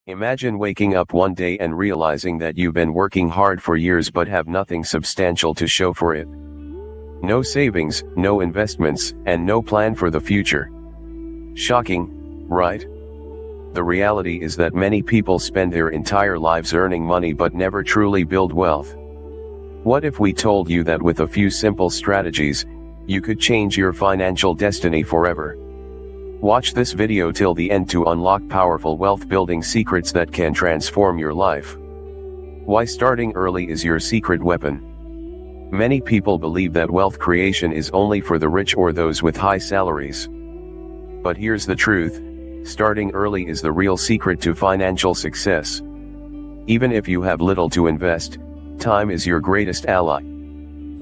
Imagine waking up one day and realizing that you've been working hard for years but have nothing substantial to show for it. No savings, no investments, and no plan for the future. Shocking, right? The reality is that many people spend their entire lives earning money but never truly build wealth. What if we told you that with a few simple strategies, you could change your financial destiny forever? Watch this video till the end to unlock powerful wealth-building secrets that can transform your life. Why starting early is your secret weapon. Many people believe that wealth creation is only for the rich or those with high salaries. But here's the truth, starting early is the real secret to financial success. Even if you have little to invest, time is your greatest ally.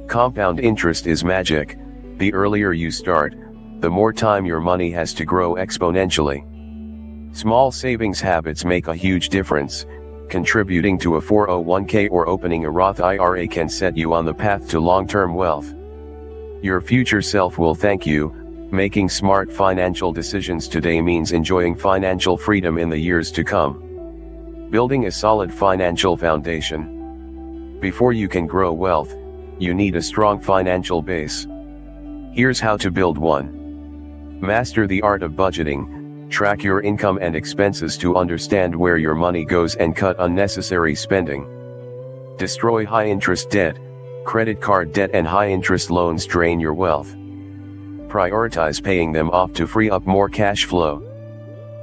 Compound interest is magic. The earlier you start, the more time your money has to grow exponentially. Small savings habits make a huge difference. Contributing to a 401k or opening a Roth IRA can set you on the path to long-term wealth. Your future self will thank you. Making smart financial decisions today means enjoying financial freedom in the years to come. Building a solid financial foundation. Before you can grow wealth, you need a strong financial base. Here's how to build one. Master the art of budgeting. Track your income and expenses to understand where your money goes and cut unnecessary spending. Destroy high-interest debt. Credit card debt and high-interest loans drain your wealth. Prioritize paying them off to free up more cash flow.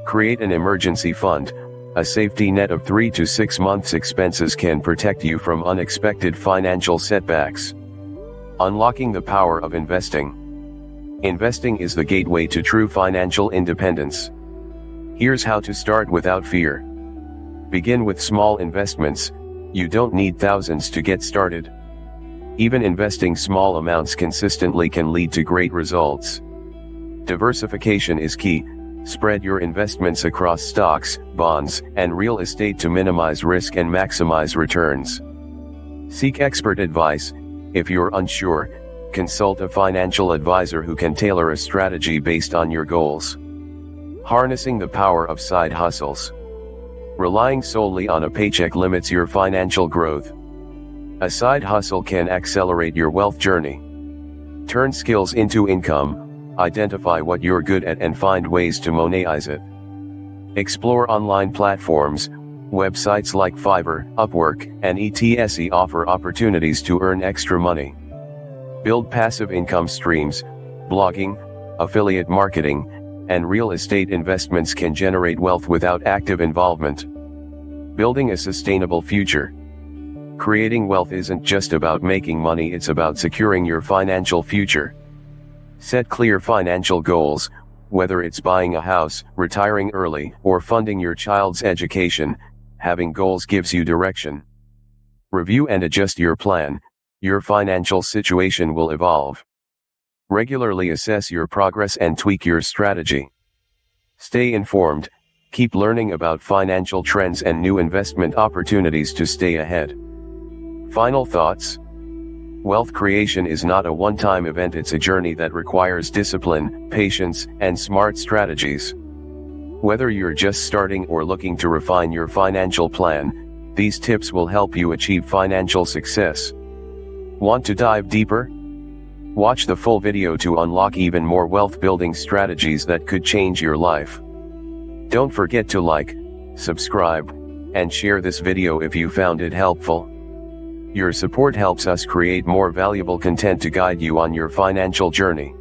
Create an emergency fund. A safety net of 3 to 6 months' expenses can protect you from unexpected financial setbacks. Unlocking the power of investing. Investing is the gateway to true financial independence. Here's how to start without fear. Begin with small investments. You don't need thousands to get started. Even investing small amounts consistently can lead to great results. Diversification is key. Spread your investments across stocks, bonds, and real estate to minimize risk and maximize returns. Seek expert advice. If you're unsure, consult a financial advisor who can tailor a strategy based on your goals. Harnessing the power of side hustles. Relying solely on a paycheck limits your financial growth. A side hustle can accelerate your wealth journey. Turn skills into income, identify what you're good at and find ways to monetize it. Explore online platforms. Websites like Fiverr, Upwork, and etc. offer opportunities to earn extra money. Build passive income streams. Blogging, affiliate marketing, and real estate investments can generate wealth without active involvement. Building a sustainable future. Creating wealth isn't just about making money, it's about securing your financial future. Set clear financial goals, whether it's buying a house, retiring early, or funding your child's education. Having goals gives you direction. Review and adjust your plan. Your financial situation will evolve. Regularly assess your progress and tweak your strategy. Stay informed. Keep learning about financial trends and new investment opportunities to stay ahead. Final thoughts. Wealth creation is not a one-time event, it's a journey that requires discipline, patience, and smart strategies. Whether you're just starting or looking to refine your financial plan, these tips will help you achieve financial success. Want to dive deeper? Watch the full video to unlock even more wealth-building strategies that could change your life. Don't forget to like, subscribe, and share this video if you found it helpful. Your support helps us create more valuable content to guide you on your financial journey.